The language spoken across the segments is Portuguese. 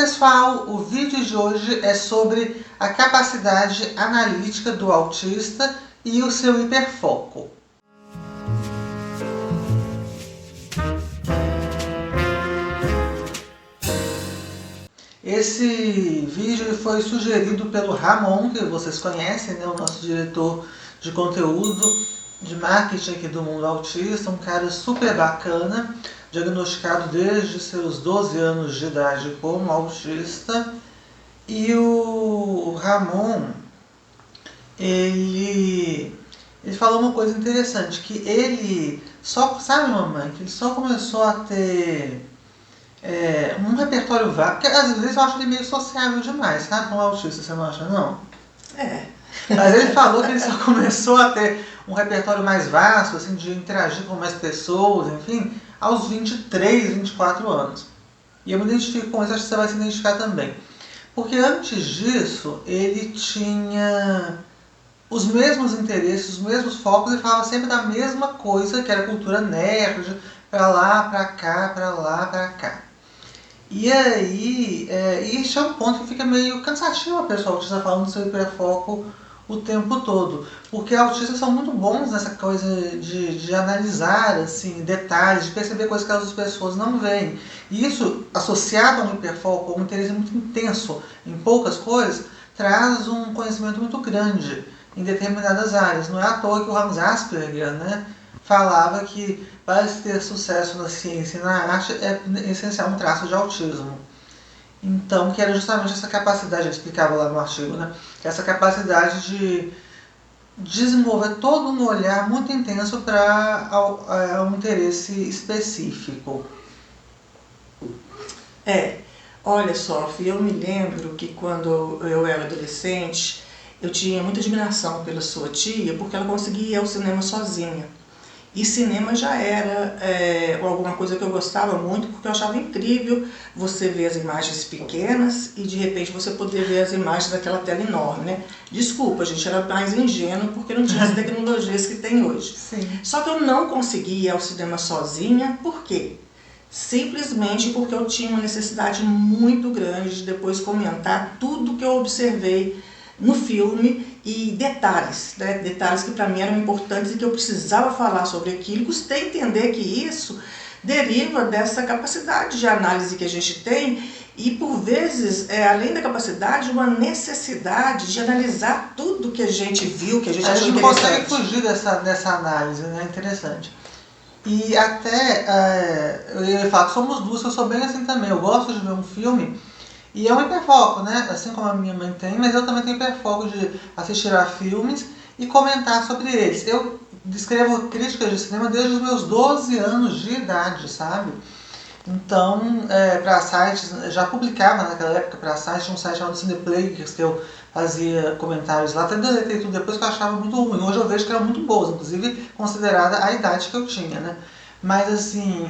pessoal, o vídeo de hoje é sobre a capacidade analítica do autista e o seu hiperfoco. Esse vídeo foi sugerido pelo Ramon, que vocês conhecem, né? O nosso diretor de conteúdo, de marketing aqui do Mundo Autista, um cara super bacana, diagnosticado desde seus 12 anos de idade como autista. E o Ramon, ele falou uma coisa interessante, que ele só, sabe, mamãe, que ele só começou a ter um repertório vasto, porque às vezes eu acho ele meio sociável demais, sabe, como autista, você não acha, não? Mas ele falou que ele só começou a ter um repertório mais vasto, assim, de interagir com mais pessoas, enfim, aos 23, 24 anos. E eu me identifico com isso, acho que você vai se identificar também. Porque antes disso, ele tinha os mesmos interesses, os mesmos focos, e falava sempre da mesma coisa, que era cultura nerd, pra lá, pra cá, pra lá, pra cá. E aí, isso é um ponto que fica meio cansativo a pessoa autista falando do seu hiperfoco o tempo todo. Porque autistas são muito bons nessa coisa de analisar assim, detalhes, de perceber coisas que as outras pessoas não veem. E isso, associado a um hiperfoco, um interesse muito intenso em poucas coisas, traz um conhecimento muito grande em determinadas áreas. Não é à toa que o Hans Asperger, né, falava que para se ter sucesso na ciência e na arte é essencial um traço de autismo. Então, que era justamente essa capacidade, ele explicava lá no artigo, né, essa capacidade de desenvolver todo um olhar muito intenso para um interesse específico. Olha, Sofia, eu me lembro que quando eu era adolescente, eu tinha muita admiração pela sua tia, porque ela conseguia ir ao cinema sozinha. E cinema já era alguma coisa que eu gostava muito, porque eu achava incrível você ver as imagens pequenas e de repente você poder ver as imagens daquela tela enorme, né? Desculpa, gente, era mais ingênuo porque não tinha as tecnologias que tem hoje. Sim. Só que eu não conseguia ir ao cinema sozinha, por quê? Simplesmente porque eu tinha uma necessidade muito grande de depois comentar tudo que eu observei no filme e detalhes, né? Detalhes que para mim eram importantes e que eu precisava falar sobre aquilo. Custei entender que isso deriva dessa capacidade de análise que a gente tem e por vezes, além da capacidade, uma necessidade de analisar tudo que a gente viu, que a gente achou interessante. A gente não consegue fugir dessa análise, né? Interessante. E até, eu ia falar que somos duas, eu sou bem assim também, eu gosto de ver um filme e é um hiperfoco, né? Assim como a minha mãe tem, mas eu também tenho hiperfoco de assistir a filmes e comentar sobre eles. Eu escrevo críticas de cinema desde os meus 12 anos de idade, sabe? Então, para sites, já publicava naquela época para sites, tinha um site chamado Cineplayers, que eu fazia comentários lá, até deletei tudo depois que eu achava muito ruim. Hoje eu vejo que eram muito boas, inclusive considerada a idade que eu tinha, né? Mas assim,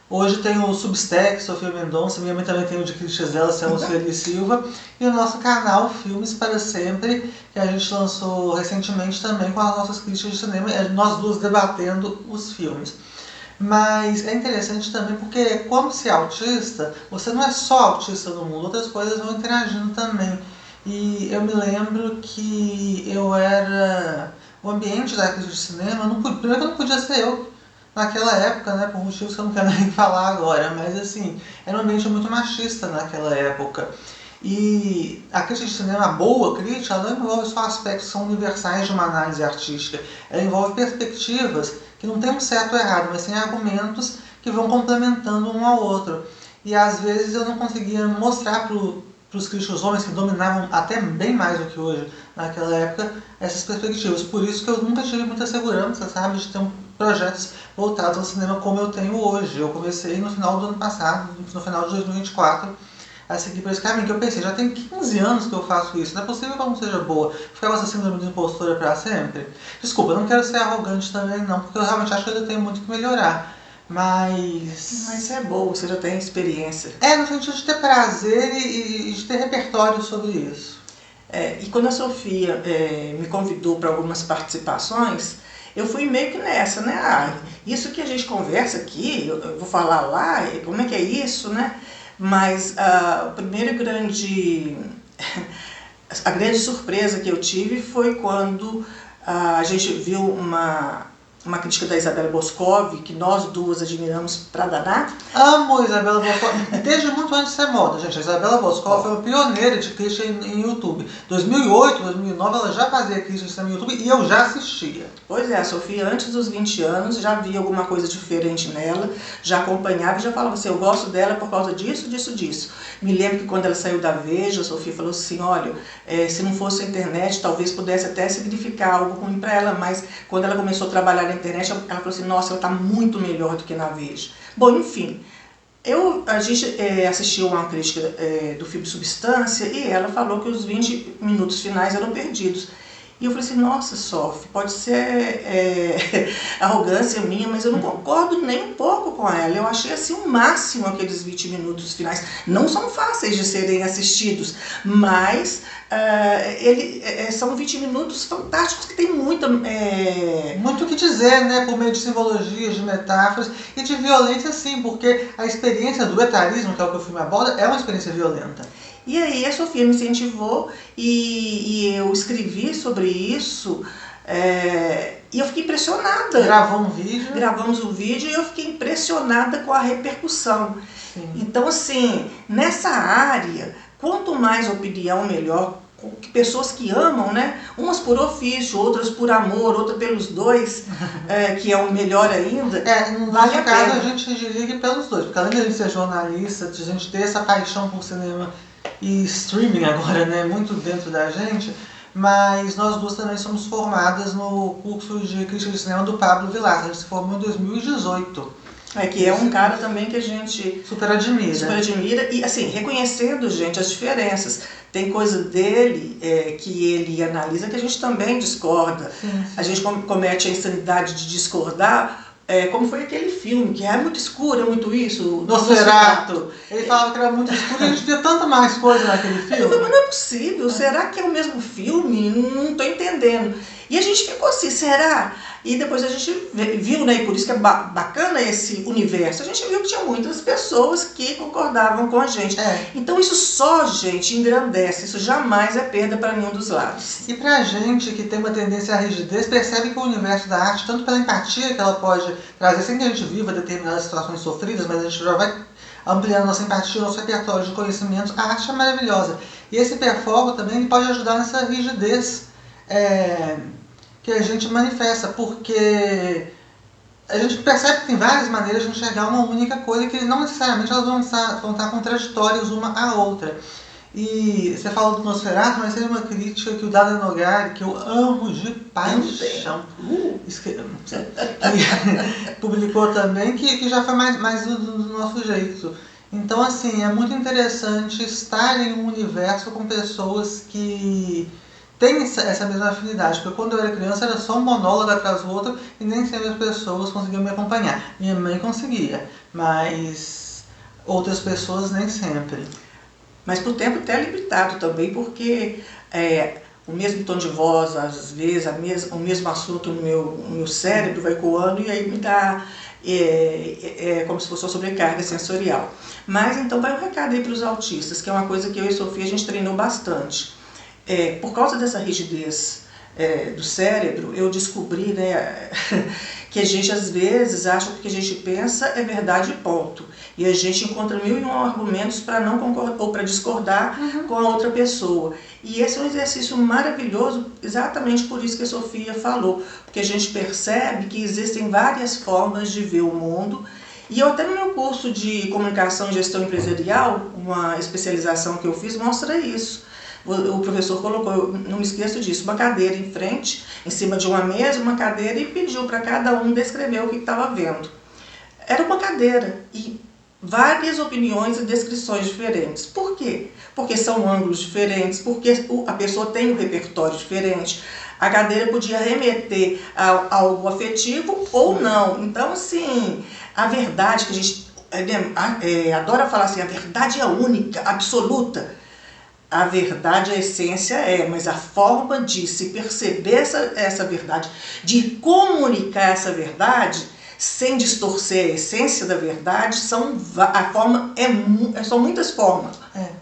hoje tem o Substack, Sofia Mendonça, minha mãe também tem o de críticas dela, Sueli Silva, e o nosso canal Filmes para Sempre, que a gente lançou recentemente também com as nossas críticas de cinema, nós duas debatendo os filmes. Mas é interessante também porque, como se é autista, você não é só autista no mundo, outras coisas vão interagindo também. E eu me lembro que o ambiente da crítica de cinema, primeiro que não podia ser eu naquela época, né, por motivos que eu não quero nem falar agora, mas assim, era um ambiente muito machista naquela época. E a crítica de cinema, a boa crítica, ela não envolve só aspectos que são universais de uma análise artística, ela envolve perspectivas que não tem um certo ou errado, mas tem argumentos que vão complementando um ao outro. E às vezes eu não conseguia mostrar para os críticos homens, que dominavam até bem mais do que hoje naquela época, essas perspectivas. Por isso que eu nunca tive muita segurança, sabe, de ter projetos voltados ao cinema como eu tenho hoje. Eu comecei no final do ano passado, no final de 2024, a seguir por esse caminho, que eu pensei, já tem 15 anos que eu faço isso, não é possível que eu não seja boa. Ficar com essa síndrome de impostora pra sempre. Desculpa, eu não quero ser arrogante também não, porque eu realmente acho que eu ainda tenho muito que melhorar. Mas é bom, você já tem experiência. No sentido de ter prazer e de ter repertório sobre isso. E quando a Sofia me convidou para algumas participações, eu fui meio que nessa, né? Isso que a gente conversa aqui, eu vou falar lá, como é que é isso, né? Mas a grande surpresa que eu tive foi quando a gente viu uma crítica da Isabella Boscov, que nós duas admiramos pra danar. Amo a Isabella Boscov, desde muito antes de ser moda, gente. A Isabella Boscov foi uma pioneira de crítica em YouTube. 2008, 2009, ela já fazia crítica no YouTube e eu já assistia. Pois é, a Sofia, antes dos 20 anos, já via alguma coisa diferente nela, já acompanhava e já falava assim, eu gosto dela por causa disso, disso, disso. Me lembro que quando ela saiu da Veja, a Sofia falou assim, olha, se não fosse a internet, talvez pudesse até significar algo ruim para ela, mas quando ela começou a trabalhar na internet, ela falou assim, nossa, ela está muito melhor do que na Veja. Bom, enfim, a gente assistiu uma crítica do filme Substância e ela falou que os 20 minutos finais eram perdidos. E eu falei assim, nossa, Sophie, pode ser arrogância minha, mas eu não concordo nem um pouco com ela. Eu achei assim o máximo aqueles 20 minutos finais. Não são fáceis de serem assistidos, mas são 20 minutos fantásticos que tem muito o que dizer, né? Por meio de simbologias, de metáforas e de violência, sim, porque a experiência do etarismo, que é o que o filme aborda, é uma experiência violenta. E aí a Sofia me incentivou e eu escrevi sobre isso e eu fiquei impressionada. Gravamos um vídeo e eu fiquei impressionada com a repercussão. Sim. Então assim, nessa área, quanto mais opinião, melhor. Pessoas que amam, né? Umas por ofício, outras por amor, outra pelos dois, que é o melhor ainda. No nosso caso, a gente diria que pelos dois, porque além de a gente ser jornalista, de a gente ter essa paixão por cinema e streaming agora, né, muito dentro da gente, mas nós duas também somos formadas no curso de crítica de cinema do Pablo Vilar. A gente se formou em 2018. Que é um cara também que a gente super admira e assim, reconhecendo, gente, as diferenças. Tem coisa dele que ele analisa que a gente também discorda. Sim. A gente comete a insanidade de discordar, como foi aquele filme, que é muito escuro, é muito isso. Nosferatu. Ele falava que era muito escuro e a gente via tanta mais coisa naquele filme. Mas não é possível, será que é o mesmo filme? Não estou entendendo. E a gente ficou assim, será? E depois a gente viu, né, e por isso que é bacana esse universo, a gente viu que tinha muitas pessoas que concordavam com a gente. Então isso só, gente, engrandece, isso jamais é perda para nenhum dos lados. E pra gente que tem uma tendência à rigidez, percebe que o universo da arte, tanto pela empatia que ela pode trazer, sem que a gente viva determinadas situações sofridas, mas a gente já vai ampliando nossa empatia, nosso repertório de conhecimentos, a arte é maravilhosa. E esse hiperfoco também ele pode ajudar nessa rigidez que a gente manifesta, porque a gente percebe que tem várias maneiras de enxergar uma única coisa que não necessariamente elas vão estar contraditórias uma à outra. E você falou do Nosferatu, mas tem uma crítica que o Dario Nogari, que eu amo de paixão, que publicou também, que já foi mais do nosso jeito. Então, assim, é muito interessante estar em um universo com pessoas que têm essa mesma afinidade, porque quando eu era criança era só um monólogo atrás do outro e nem sempre as pessoas conseguiam me acompanhar. Minha mãe conseguia, mas outras pessoas nem sempre. Mas por tempo até limitado também, porque o mesmo tom de voz, às vezes, o mesmo assunto no meu cérebro vai ecoando e aí me dá como se fosse uma sobrecarga sensorial. Mas então vai um recado aí para os autistas, que é uma coisa que eu e a Sofia a gente treinou bastante. Por causa dessa rigidez do cérebro, eu descobri, né, que a gente às vezes acha que o que a gente pensa é verdade e ponto. E a gente encontra 1001 argumentos para não concordar ou para discordar com a outra pessoa. E esse é um exercício maravilhoso, exatamente por isso que a Sofia falou, porque a gente percebe que existem várias formas de ver o mundo. E eu até no meu curso de comunicação e gestão empresarial, uma especialização que eu fiz, mostra isso. O professor colocou, eu não me esqueço disso, uma cadeira em frente, em cima de uma mesa, uma cadeira, e pediu para cada um descrever o que estava vendo. Era uma cadeira e várias opiniões e descrições diferentes. Por quê? Porque são ângulos diferentes, porque a pessoa tem um repertório diferente. A cadeira podia remeter a algo afetivo ou não. Então, assim, a verdade que a gente adora falar assim, a verdade é única, absoluta. A verdade, a essência mas a forma de se perceber essa verdade, de comunicar essa verdade, sem distorcer a essência da verdade, são muitas formas.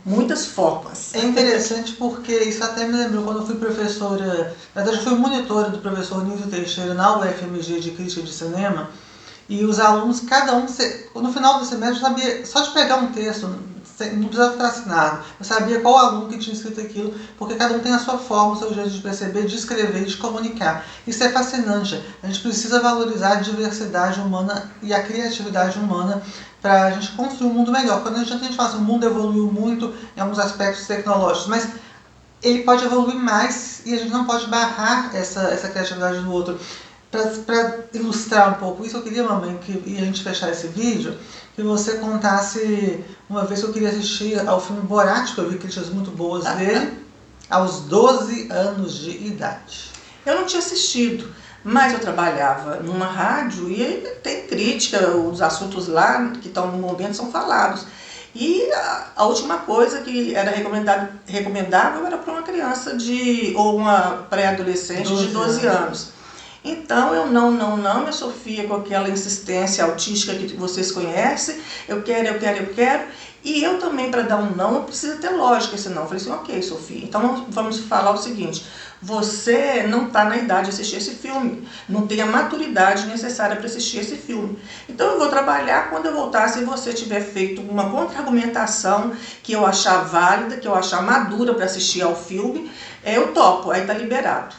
Muitas formas. É interessante porque isso até me lembrou quando eu fui professora, na verdade eu fui monitora do professor Nísio Teixeira na UFMG de Crítica de Cinema, e os alunos, cada um, no final do semestre, sabia, só de pegar um texto, não precisava estar assinado, eu sabia qual aluno que tinha escrito aquilo, porque cada um tem a sua forma, o seu jeito de perceber, de escrever e de comunicar. Isso é fascinante. A gente precisa valorizar a diversidade humana e a criatividade humana para a gente construir um mundo melhor. Quando a gente fala assim, o mundo evoluiu muito em alguns aspectos tecnológicos, mas ele pode evoluir mais e a gente não pode barrar essa criatividade do outro. Para ilustrar um pouco isso, eu queria, mamãe, e a gente fechar esse vídeo, que você contasse uma vez que eu queria assistir ao filme Borat, que eu vi críticas muito boas dele, aos 12 anos de idade. Eu não tinha assistido, mas eu trabalhava numa rádio e tem crítica, os assuntos lá que estão no momento são falados. E a última coisa que era recomendável era para uma criança ou uma pré-adolescente de 12 anos. Então eu não, minha Sofia, com aquela insistência autística que vocês conhecem, eu quero. E eu também, para dar um não, eu preciso ter lógica esse não. Eu falei assim, ok, Sofia, então vamos falar o seguinte, você não está na idade de assistir esse filme, não tem a maturidade necessária para assistir esse filme. Então eu vou trabalhar, quando eu voltar, se você tiver feito uma contra-argumentação que eu achar válida, que eu achar madura para assistir ao filme, eu topo, aí está liberado.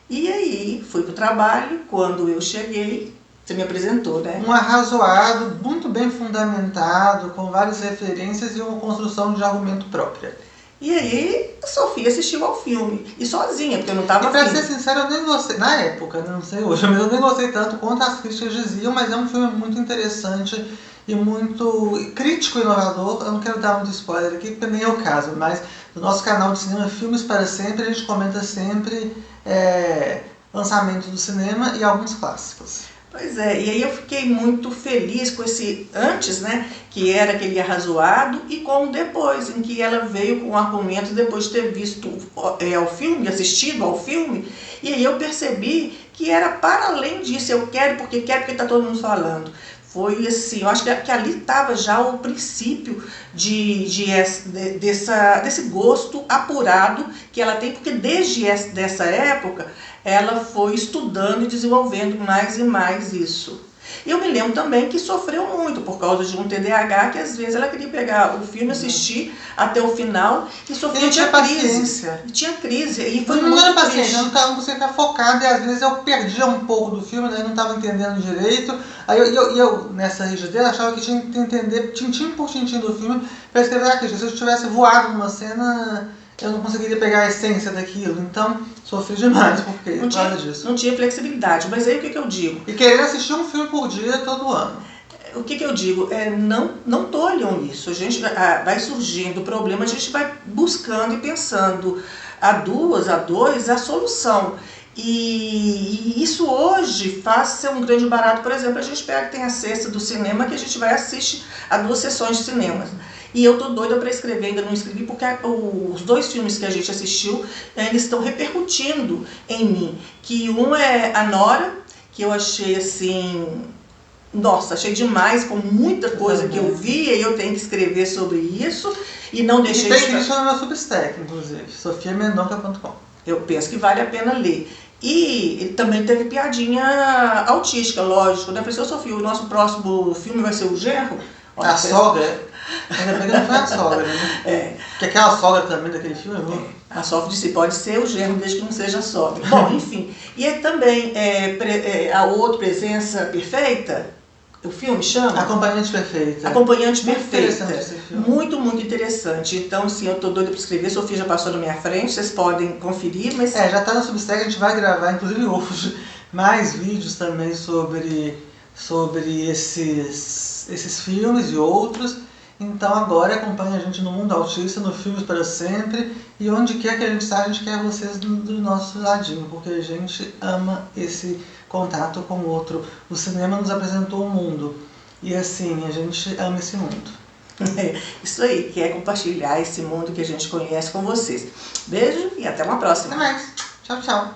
E aí, fui para o trabalho, quando eu cheguei, você me apresentou, né? Um arrazoado, muito bem fundamentado, com várias referências e uma construção de argumento própria. E aí, a Sofia assistiu ao filme, e sozinha, porque eu não estava afim. E pra ser sincero, eu nem gostei, na época, não sei hoje, mas eu nem gostei tanto quanto as críticas diziam, mas é um filme muito interessante e muito crítico e inovador. Eu não quero dar muito spoiler aqui, porque nem é o caso, mas no nosso canal de cinema Filmes para Sempre, a gente comenta sempre lançamentos do cinema e alguns clássicos. Pois é, e aí eu fiquei muito feliz com esse antes, né, que era aquele arrazoado, e com o depois, em que ela veio com argumentos depois de ter visto o filme, assistido ao filme, e aí eu percebi que era para além disso, eu quero porque está todo mundo falando. Foi assim, eu acho que ali estava já o princípio desse gosto apurado que ela tem, porque desde dessa época ela foi estudando e desenvolvendo mais e mais isso. E eu me lembro também que sofreu muito por causa de um TDAH, que às vezes ela queria pegar o filme, assistir até o final e sofria, tinha crise. Tinha crise. E foi não era paciência, não você ficar focado, e às vezes eu perdia um pouco do filme, né, não estava entendendo direito. Aí eu nessa rigidez, achava que tinha que entender tintim por tintim do filme para escrever a crítica. Se eu tivesse voado numa cena, eu não conseguiria pegar a essência daquilo. Então, sofri demais por causa disso. Não tinha flexibilidade. Mas aí o que eu digo? E querer assistir um filme por dia todo ano. O que eu digo? Não tolham isso. A gente vai surgindo o problema, a gente vai buscando e pensando a dois, a solução. E isso hoje faz ser um grande barato. Por exemplo, a gente tem a cesta do cinema, que a gente vai assistir a 2 sessões de cinema. E eu tô doida para escrever, ainda não escrevi, porque os 2 filmes que a gente assistiu, eles estão repercutindo em mim. Que um é a Nora, que eu achei assim, nossa, achei demais, com muita coisa que eu vi, e eu tenho que escrever sobre isso, e não deixei... E tem crítica no meu Substack, inclusive, sofiamendonca.com. Eu penso que vale a pena ler. E também teve piadinha autística, lógico, né? Eu falei, Sofia, o nosso próximo filme vai ser o Genro? Olha, a sogra? Ainda bem que não foi a sogra, né? Porque aquela sogra também daquele filme, a sogra disse, pode ser o genro, desde que não seja a sogra. Bom, enfim. E também a outra Presença Perfeita, o filme chama? Acompanhante Perfeita. Acompanhante Perfeita. Interessante esse filme. Muito, muito interessante. Então, sim, eu tô doida para escrever. Sofia já passou na minha frente, vocês podem conferir, mas... já tá no Substack, a gente vai gravar, inclusive hoje, mais vídeos também sobre esses filmes e outros. Então agora acompanhe a gente no Mundo Autista, no Filmes para Sempre, e onde quer que a gente está, a gente quer vocês do nosso ladinho, porque a gente ama esse contato com o outro. O cinema nos apresentou o mundo, e assim, a gente ama esse mundo. Isso aí, quer compartilhar esse mundo que a gente conhece com vocês. Beijo e até uma próxima. Até mais. Tchau, tchau.